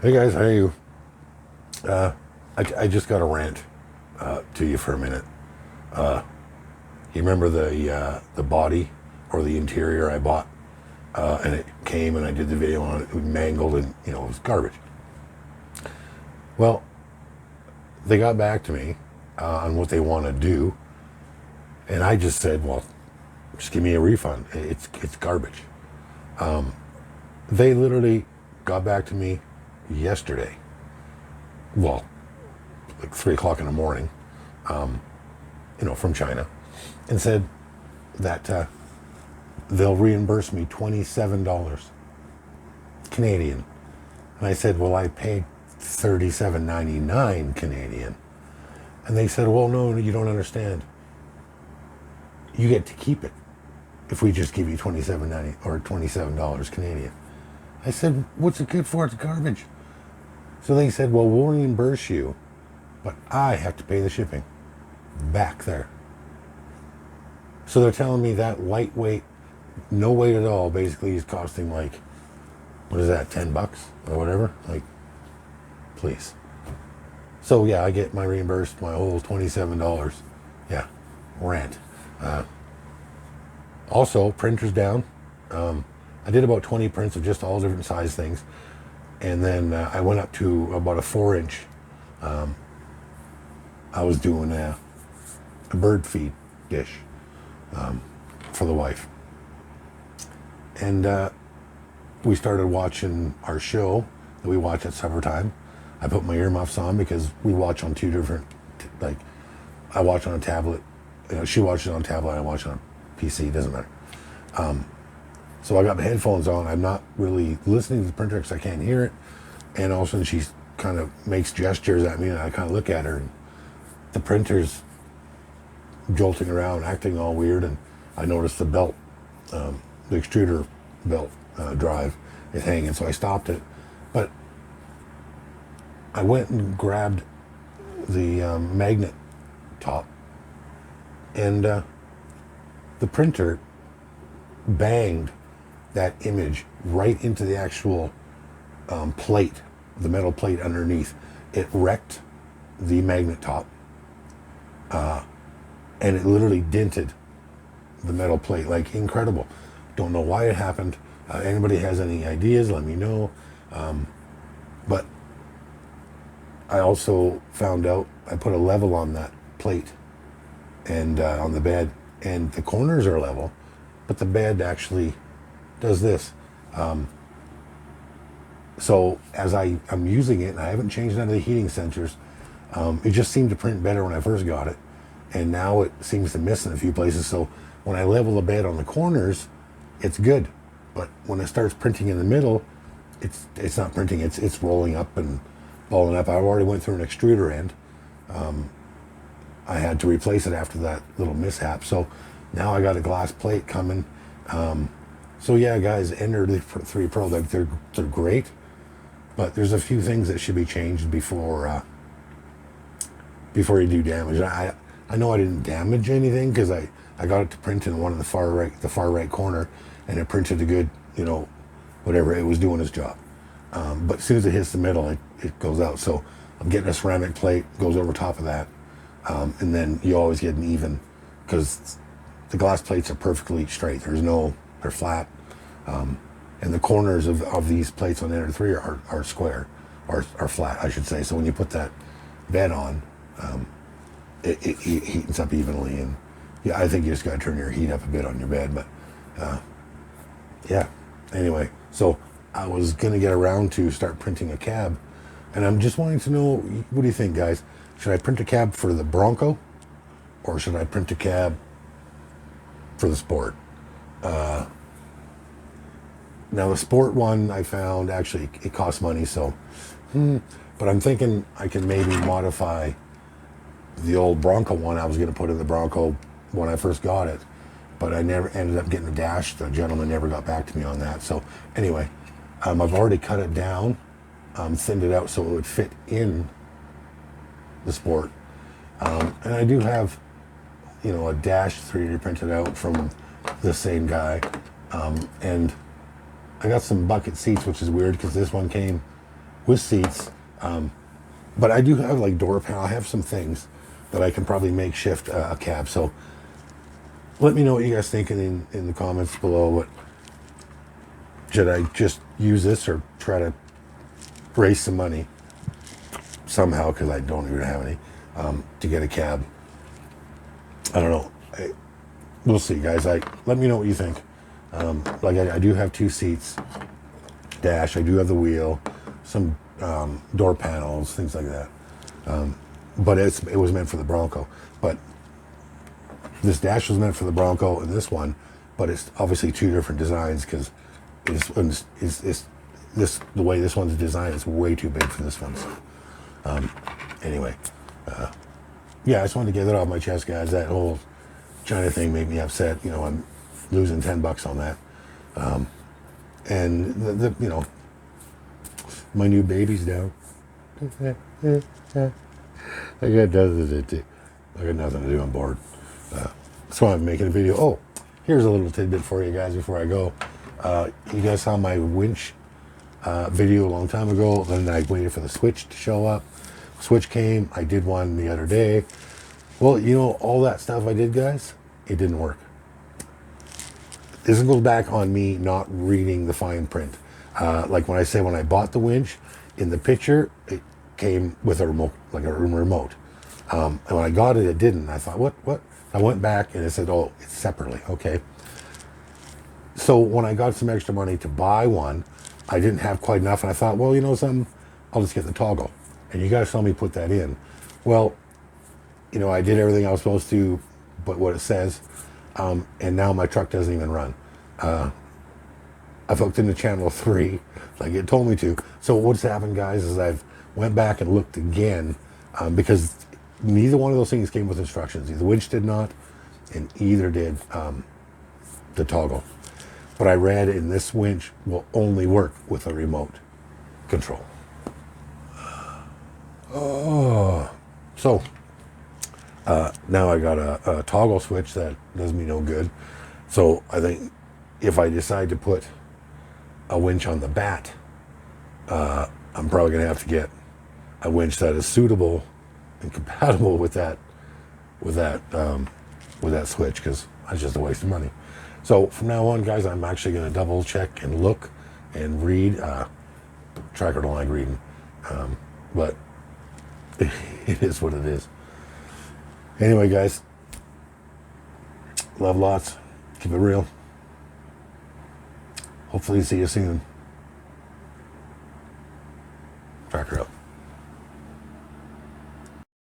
Hey guys, how are you? Uh, I just got a rant to you for a minute. You remember the body or the interior I bought, and it came and I did the video on it. It was mangled and it was garbage. Well, they got back to me on what they want to do, and I just said, well, just give me a refund. It's garbage. They literally got back to me yesterday. Well, like 3 o'clock in the morning, from China, and said that they'll reimburse me $27 Canadian. And I said, well, I paid $37.99 Canadian. And they said, well, no, you don't understand. You get to keep it if we just give you $27.90 or $27 Canadian. I said, what's it good for? It's garbage. So they said, well, we'll reimburse you, but I have to pay the shipping back there. So they're telling me that lightweight, no weight at all, basically is costing like, what is that, $10 or whatever? Like, please. So yeah, I get my reimbursed, my whole $27. Yeah, rant. Also, printers down. I did about 20 prints of just all different size things. And then I went up to about a 4-inch. I was doing a bird feed dish for the wife. And we started watching our show that we watch at supper time. I put my earmuffs on because we watch on two different, I watch on a tablet. She watches on a tablet, I watch on a PC, doesn't matter. So I got my headphones on. I'm not really listening to the printer because I can't hear it. And all of a sudden she kind of makes gestures at me and I kind of look at her and the printer's jolting around, acting all weird. And I noticed the belt, the extruder belt drive is hanging. So I stopped it. But I went and grabbed the magnet top and the printer banged that image right into the actual plate, the metal plate underneath. It wrecked the magnet top, and it literally dented the metal plate. Like, incredible. Don't know why it happened. Anybody has any ideas, let me know. But I also found out I put a level on that plate and on the bed, and the corners are level, but the bed actually does this. So as I'm using it, and I haven't changed none of the heating sensors, it just seemed to print better when I first got it, and now it seems to miss in a few places. So when I level the bed on the corners, it's good, but when it starts printing in the middle, it's not printing. It's rolling up and balling up. I already went through an extruder end. I had to replace it after that little mishap. So now I got a glass plate coming. So yeah, guys, Ender 3 Pro, they're great, but there's a few things that should be changed before you do damage. I know I didn't damage anything because I got it to print in one of the far right corner, and it printed a good, whatever, it was doing its job. But as soon as it hits the middle, it goes out. So I'm getting a ceramic plate, goes over top of that, and then you always get an even, because the glass plates are perfectly straight. They're flat, and the corners of these plates on Ender 3 are square, or are flat, I should say. So when you put that bed on, it heats up evenly, and yeah, I think you just got to turn your heat up a bit on your bed. But yeah, anyway, so I was gonna get around to start printing a cab, and I'm just wanting to know, what do you think, guys? Should I print a cab for the Bronco, or should I print a cab for the Sport? Now the Sport one I found, actually it costs money, so but I'm thinking I can maybe modify the old Bronco one I was going to put in the Bronco when I first got it, but I never ended up getting a dash. The gentleman never got back to me on that. So anyway, I've already cut it down, thinned it out so it would fit in the Sport, and I do have a dash 3D printed out from the same guy, and I got some bucket seats, which is weird because this one came with seats. But I do have like door panel. I have some things that I can probably make shift a cab. So let me know what you guys think in the comments below. What should I just use this or try to raise some money somehow, because I don't even have any, to get a cab. I don't know. We'll see, guys. Let me know what you think. Like I do have 2 seats, dash. I do have the wheel, some door panels, things like that. But it was meant for the Bronco. But this dash was meant for the Bronco, and this one, but it's obviously 2 different designs, because the way this one's designed is way too big for this one. So, anyway, yeah, I just wanted to get that off my chest, guys. That whole China thing made me upset. You know, I'm losing $10 on that. And the you know, my new baby's down. I got nothing to do. I got nothing to do. I'm bored. So I'm making a video. Oh, here's a little tidbit for you guys before I go. You guys saw my winch video a long time ago. Then I waited for the switch to show up. Switch came. I did one the other day. Well, you know, all that stuff I did, guys, it didn't work. This goes back on me not reading the fine print. Like when I bought the winch, in the picture, it came with a remote, like a remote. And when I got it, it didn't. I thought, what? I went back and it said, oh, it's separately. Okay. So when I got some extra money to buy one, I didn't have quite enough. And I thought, well, you know something? I'll just get the toggle. And you guys saw me put that in. Well, you know, I did everything I was supposed to, but what it says, and now my truck doesn't even run. I've hooked into channel 3, like it told me to. So what's happened, guys, is I've went back and looked again, because neither one of those things came with instructions. The winch did not, and either did the toggle. But I read in this winch will only work with a remote control. Oh, so now I got a toggle switch that does me no good. So I think if I decide to put a winch on the bat, I'm probably going to have to get a winch that is suitable and compatible with that switch, because that's just a waste of money. So from now on, guys, I'm actually going to double check and look and read. Tracker don't like reading, but it is what it is. Anyway, guys, love lots. Keep it real. Hopefully see you soon. Tracker up.